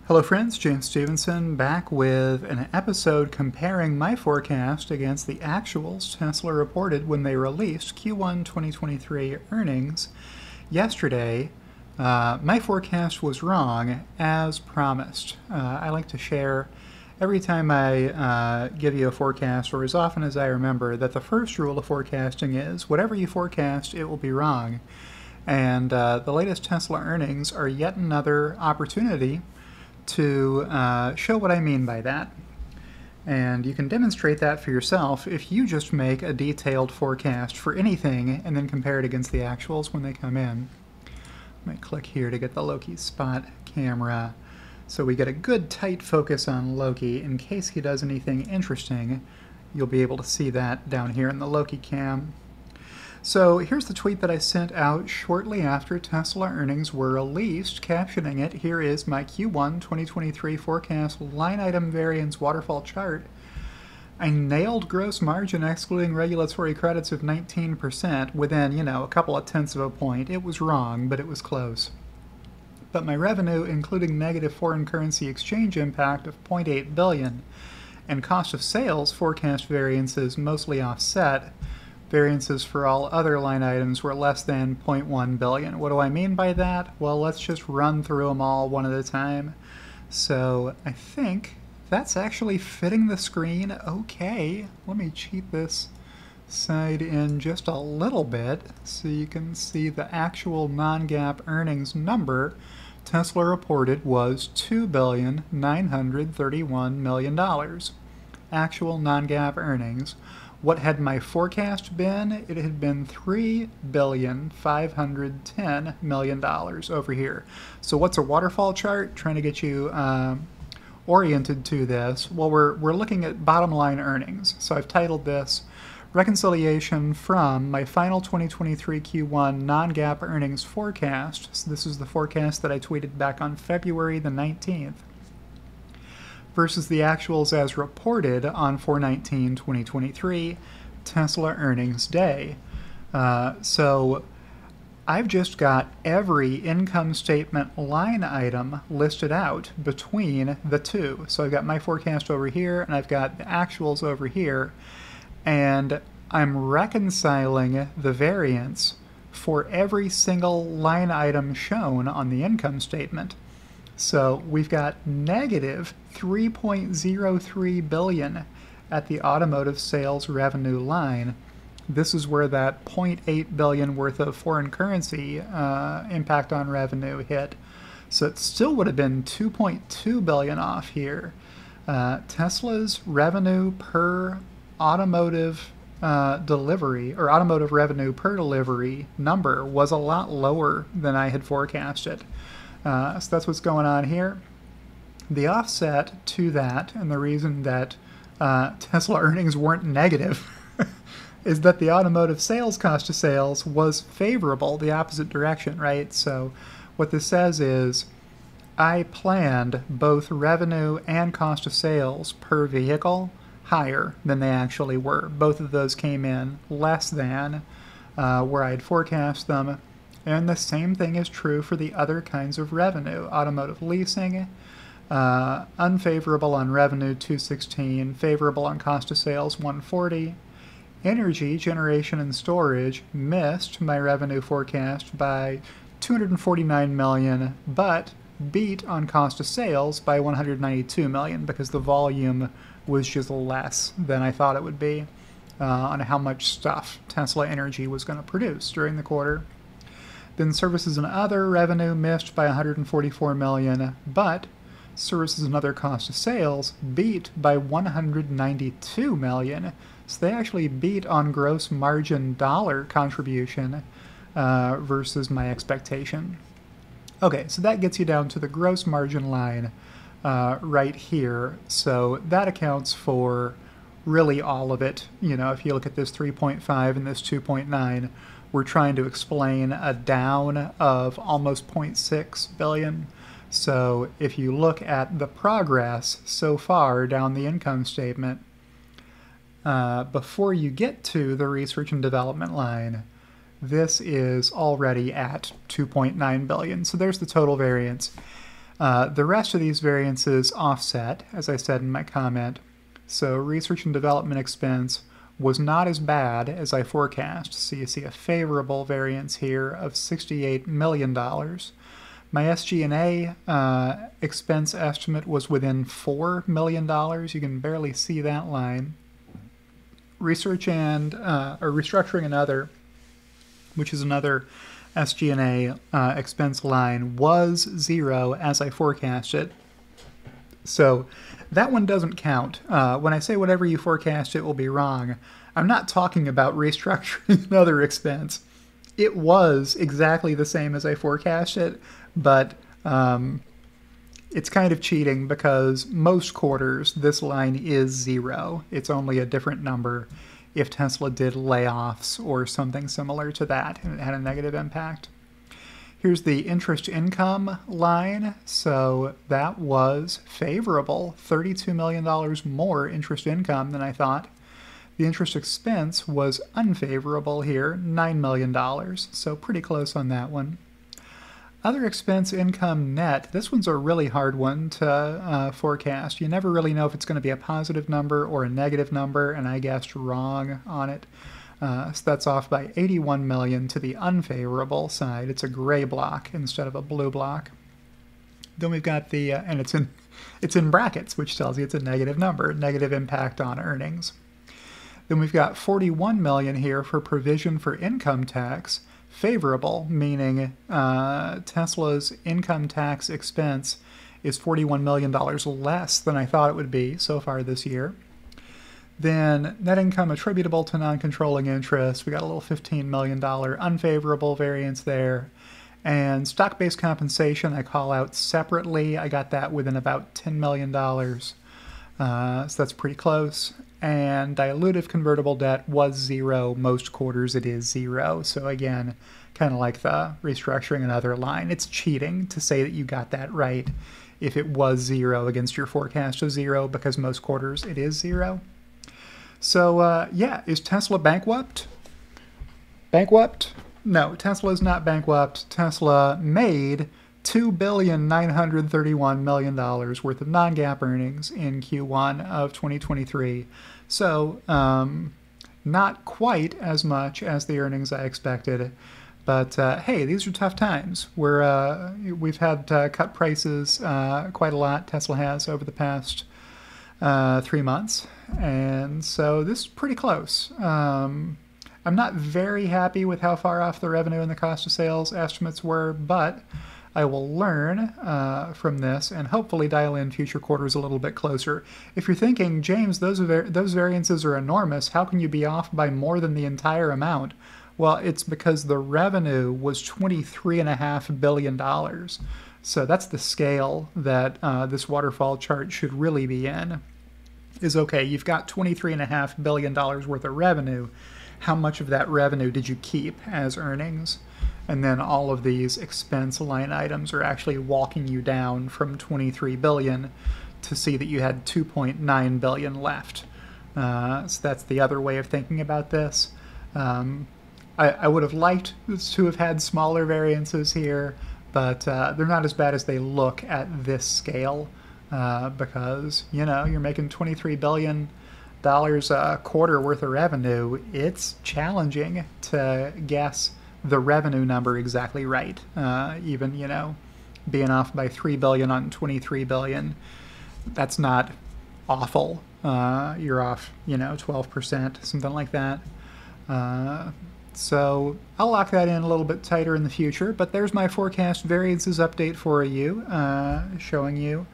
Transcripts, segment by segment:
Hello friends, James Stevenson back with an episode comparing my forecast against the actuals Tesla reported when they released Q1 2023 earnings yesterday. My forecast was wrong, as promised. I like to share every time I give you a forecast, or as often as I remember, that the first rule of forecasting is whatever you forecast, it will be wrong. And the latest Tesla earnings are yet another opportunity to show what I mean by that. And you can demonstrate that for yourself if you just make a detailed forecast for anything and then compare it against the actuals when they come in. I might click here to get the Loki spot camera so we get a good tight focus on Loki. In case he does anything interesting, you'll be able to see that down here in the Loki cam. So here's the tweet that I sent out shortly after Tesla earnings were released, captioning it, "Here is my Q1 2023 forecast line item variance waterfall chart. I nailed gross margin excluding regulatory credits of 19% within, a couple of tenths of a point. It was wrong, but it was close. But my revenue, including negative foreign currency exchange impact of 0.8 billion, and cost of sales forecast variances mostly offset. Variances for all other line items were less than 0.1 billion. What do I mean by that? Well, let's just run through them all one at a time. So I think that's actually fitting the screen okay. Let me cheat this side in just a little bit so you can see the actual non-GAAP earnings number Tesla reported was $2,931 million. Actual non-GAAP earnings. What had my forecast been? It had been $3,510 million over here. So what's a waterfall chart? Trying to get you oriented to this. Well, we're looking at bottom line earnings. So I've titled this Reconciliation from my final 2023 Q1 non-GAAP earnings forecast. So this is the forecast that I tweeted back on February the 19th. Versus the actuals as reported on 4/19/2023, Tesla earnings day. So I've just got every income statement line item listed out between the two. So I've got my forecast over here, and I've got the actuals over here, and I'm reconciling the variance for every single line item shown on the income statement. So we've got negative 3.03 billion at the automotive sales revenue line. This is where that 0.8 billion worth of foreign currency impact on revenue hit. So it still would have been 2.2 billion off here. Tesla's revenue per automotive delivery, or automotive revenue per delivery number, was a lot lower than I had forecasted. So that's what's going on here. The offset to that, and the reason that Tesla earnings weren't negative, is that the automotive sales cost of sales was favorable, the opposite direction, right? So what this says is I planned both revenue and cost of sales per vehicle higher than they actually were. Both of those came in less than where I had forecast them. And the same thing is true for the other kinds of revenue. Automotive leasing, unfavorable on revenue 216, favorable on cost of sales 140. Energy, generation, and storage missed my revenue forecast by 249 million, but beat on cost of sales by 192 million because the volume was just less than I thought it would be on how much stuff Tesla Energy was going to produce during the quarter. Then services and other revenue missed by 144 million, but services and other cost of sales beat by 192 million. So they actually beat on gross margin dollar contribution versus my expectation. Okay, so that gets you down to the gross margin line right here. So that accounts for really all of it. If you look at this 3.5 and this 2.9, we're trying to explain a down of almost 0.6 billion. So if you look at the progress so far down the income statement, before you get to the research and development line, this is already at 2.9 billion. So there's the total variance. The rest of these variances offset, as I said in my comment. So research and development expense was not as bad as I forecast. So you see a favorable variance here of $68 million. My SG&A expense estimate was within $4 million. You can barely see that line. Research and or restructuring and other, which is another SG&A expense line, was zero as I forecasted. So that one doesn't count. When I say whatever you forecast, it will be wrong, I'm not talking about restructuring and other expense. It was exactly the same as I forecast it, but it's kind of cheating because most quarters this line is zero. It's only a different number if Tesla did layoffs or something similar to that and it had a negative impact. Here's the interest income line. So that was favorable, $32 million more interest income than I thought. The interest expense was unfavorable here, $9 million, so pretty close on that one. Other expense income net, this one's a really hard one to forecast. You never really know if it's going to be a positive number or a negative number, and I guessed wrong on it. So that's off by $81 million to the unfavorable side. It's a gray block instead of a blue block. Then we've got the, and it's in brackets, which tells you it's a negative number, negative impact on earnings. Then we've got $41 million here for provision for income tax. Favorable, meaning Tesla's income tax expense is $41 million less than I thought it would be so far this year. Then net income attributable to non-controlling interest, we got a little $15 million unfavorable variance there. And stock-based compensation I call out separately. I got that within about $10 million. So that's pretty close. And dilutive convertible debt was zero. Most quarters it is zero. So again, kind of like the restructuring and other line. It's cheating to say that you got that right if it was zero against your forecast of zero, because most quarters it is zero. So yeah, is Tesla bankrupt? Bankrupt? No, Tesla is not bankrupt. Tesla made $2,931,000,000 worth of non-GAAP earnings in Q1 of 2023. So not quite as much as the earnings I expected. But hey, these are tough times. We've had cut prices quite a lot, Tesla has, over the past 3 months. And so this is pretty close. I'm not very happy with how far off the revenue and the cost of sales estimates were, but I will learn from this and hopefully dial in future quarters a little bit closer. If you're thinking, James, those variances are enormous, how can you be off by more than the entire amount? Well, it's because the revenue was $23.5 billion. So that's the scale that this waterfall chart should really be in. Is okay, you've got $23.5 billion worth of revenue. How much of that revenue did you keep as earnings? And then all of these expense line items are actually walking you down from 23 billion to see that you had 2.9 billion left. So that's the other way of thinking about this. I would have liked to have had smaller variances here, but they're not as bad as they look at this scale because, you know, you're making $23 billion a quarter worth of revenue. It's challenging to guess the revenue number exactly right. Even, you know, being off by 3 billion on 23 billion, that's not awful. You're off, you know, 12%, something like that. So I'll lock that in a little bit tighter in the future, but there's my forecast variances update for you, showing you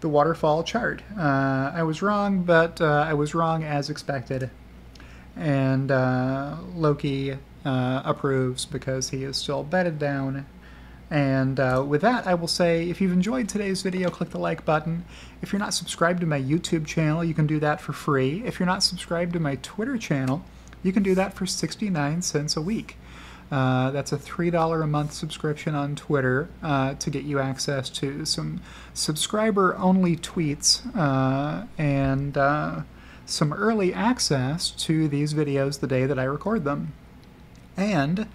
the waterfall chart. I was wrong, but I was wrong as expected. And Loki approves because he is still bedded down. And with that, I will say, if you've enjoyed today's video, click the like button. If you're not subscribed to my YouTube channel, you can do that for free. If you're not subscribed to my Twitter channel, you can do that for 69 cents a week. That's a $3 a month subscription on Twitter to get you access to some subscriber-only tweets and some early access to these videos the day that I record them. And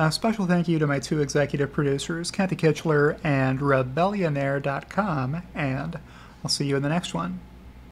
A special thank you to my two executive producers, Kathy Kitchler and Rebellionaire.com, and I'll see you in the next one.